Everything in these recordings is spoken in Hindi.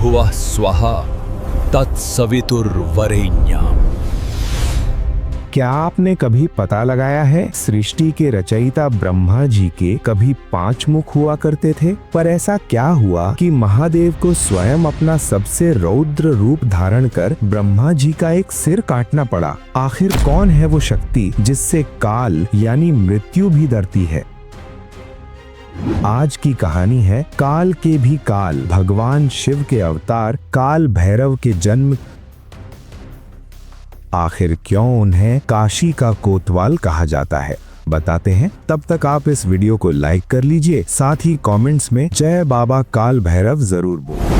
भुवः स्वः तत्सवितुर्वरेण्यम्। क्या आपने कभी पता लगाया है सृष्टि के रचयिता ब्रह्मा जी के कभी 5 मुख हुआ करते थे? पर ऐसा क्या हुआ कि महादेव को स्वयं अपना सबसे रौद्र रूप धारण कर ब्रह्मा जी का एक सिर काटना पड़ा? आखिर कौन है वो शक्ति जिससे काल यानी मृत्यु भी डरती है? आज की कहानी है काल के भी काल, भगवान शिव के अवतार काल भैरव के जन्म। आखिर क्यों उन्हें काशी का कोतवाल कहा जाता है, बताते हैं। तब तक आप इस वीडियो को लाइक कर लीजिए, साथ ही कमेंट्स में जय बाबा काल भैरव जरूर बोलें।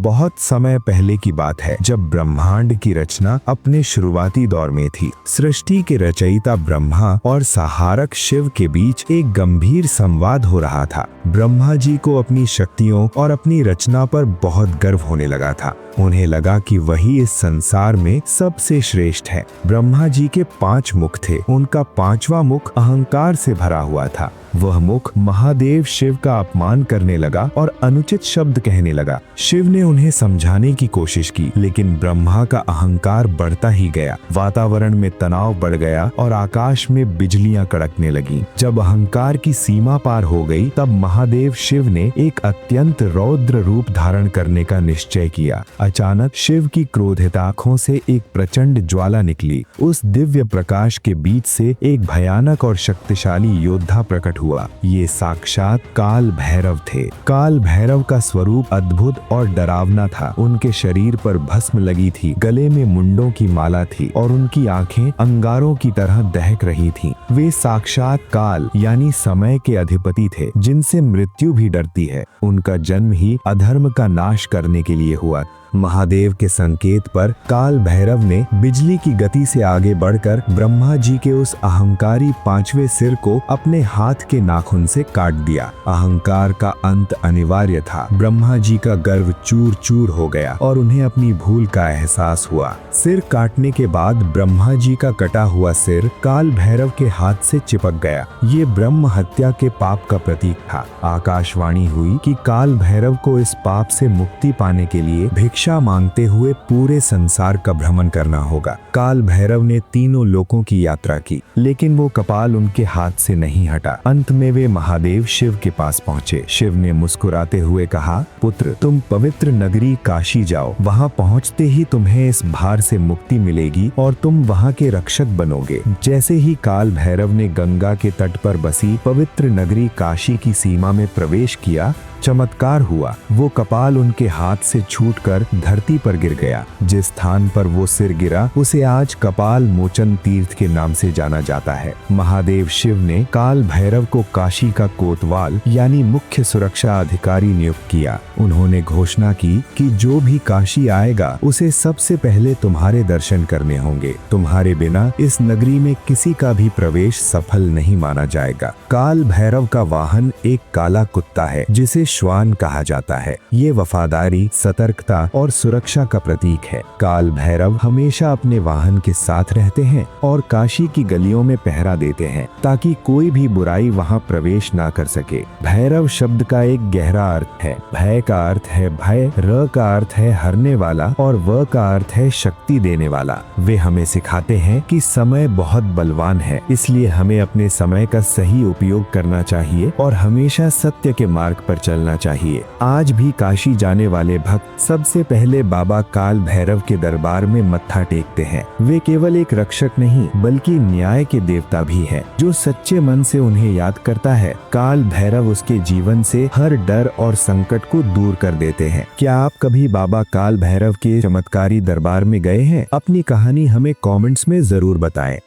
बहुत समय पहले की बात है, जब ब्रह्मांड की रचना अपने शुरुआती दौर में थी। सृष्टि के रचयिता ब्रह्मा और सहारक शिव के बीच एक गंभीर संवाद हो रहा था। ब्रह्मा जी को अपनी शक्तियों और अपनी रचना पर बहुत गर्व होने लगा था। उन्हें लगा कि वही इस संसार में सबसे श्रेष्ठ है। ब्रह्मा जी के 5 मुख थे। उनका 5वां मुख अहंकार से भरा हुआ था। वह मुख महादेव शिव का अपमान करने लगा और अनुचित शब्द कहने लगा। शिव ने उन्हें समझाने की कोशिश की, लेकिन ब्रह्मा का अहंकार बढ़ता ही गया। वातावरण में तनाव बढ़ गया और आकाश में बिजलियां कड़कने लगीं। जब अहंकार की सीमा पार हो गई, तब महादेव शिव ने एक अत्यंत रौद्र रूप धारण करने का निश्चय किया। अचानक शिव की क्रोधित आंखों से एक प्रचंड ज्वाला निकली। उस दिव्य प्रकाश के बीच से एक भयानक और शक्तिशाली योद्धा प्रकट हुआ। ये साक्षात काल भैरव थे। काल भैरव का स्वरूप अद्भुत और डरावना था। उनके शरीर पर भस्म लगी थी, गले में मुंडों की माला थी और उनकी आंखें अंगारों की तरह दहक रही थीं। वे साक्षात काल यानी समय के अधिपति थे, जिनसे मृत्यु भी डरती है। उनका जन्म ही अधर्म का नाश करने के लिए हुआ। महादेव के संकेत पर काल भैरव ने बिजली की गति से आगे बढ़कर ब्रह्मा जी के उस अहंकारी 5वें सिर को अपने हाथ के नाखून से काट दिया। अहंकार का अंत अनिवार्य था। ब्रह्मा जी का गर्व चूर चूर हो गया और उन्हें अपनी भूल का एहसास हुआ। सिर काटने के बाद ब्रह्मा जी का कटा हुआ सिर काल भैरव के हाथ से चिपक गया। ये ब्रह्म हत्या के पाप का प्रतीक था। आकाशवाणी हुई कि काल भैरव को इस पाप से मुक्ति पाने के लिए भिक्षा मांगते हुए पूरे संसार का भ्रमण करना होगा। काल भैरव ने तीनों लोकों की यात्रा की, लेकिन वो कपाल उनके हाथ से नहीं हटा। अंत में वे महादेव शिव के पास पहुंचे। शिव ने मुस्कुराते हुए कहा, पुत्र, तुम पवित्र नगरी काशी जाओ। वहां पहुंचते ही तुम्हें इस भार से मुक्ति मिलेगी और तुम वहां के रक्षक बनोगे। जैसे ही काल भैरव ने गंगा के तट पर बसी पवित्र नगरी काशी की सीमा में प्रवेश किया, चमत्कार हुआ। वो कपाल उनके हाथ से छूटकर धरती पर गिर गया। जिस स्थान पर वो सिर गिरा, उसे आज कपाल मोचन तीर्थ के नाम से जाना जाता है। महादेव शिव ने काल भैरव को काशी का कोतवाल यानी मुख्य सुरक्षा अधिकारी नियुक्त किया। उन्होंने घोषणा की कि जो भी काशी आएगा, उसे सबसे पहले तुम्हारे दर्शन करने होंगे। तुम्हारे बिना इस नगरी में किसी का भी प्रवेश सफल नहीं माना जाएगा। काल भैरव का वाहन एक काला कुत्ता है, जिसे श्वान कहा जाता है। ये वफादारी, सतर्कता और सुरक्षा का प्रतीक है। काल भैरव हमेशा अपने वाहन के साथ रहते हैं और काशी की गलियों में पहरा देते हैं, ताकि कोई भी बुराई वहां प्रवेश ना कर सके। भैरव शब्द का एक गहरा अर्थ है। भय का अर्थ है भय, र का अर्थ है हरने वाला और व का अर्थ है शक्ति देने वाला। वे हमें सिखाते हैं कि समय बहुत बलवान है, इसलिए हमें अपने समय का सही उपयोग करना चाहिए और हमेशा सत्य के मार्ग पर चलना चाहिए। आज भी काशी जाने वाले भक्त सबसे पहले बाबा काल भैरव के दरबार में मत्था टेकते हैं। वे केवल एक रक्षक नहीं, बल्कि न्याय के देवता भी हैं। जो सच्चे मन से उन्हें याद करता है, काल भैरव उसके जीवन से हर डर और संकट को दूर कर देते हैं। क्या आप कभी बाबा काल भैरव के चमत्कारी दरबार में गए हैं? अपनी कहानी हमें कमेंट्स में जरूर बताएं।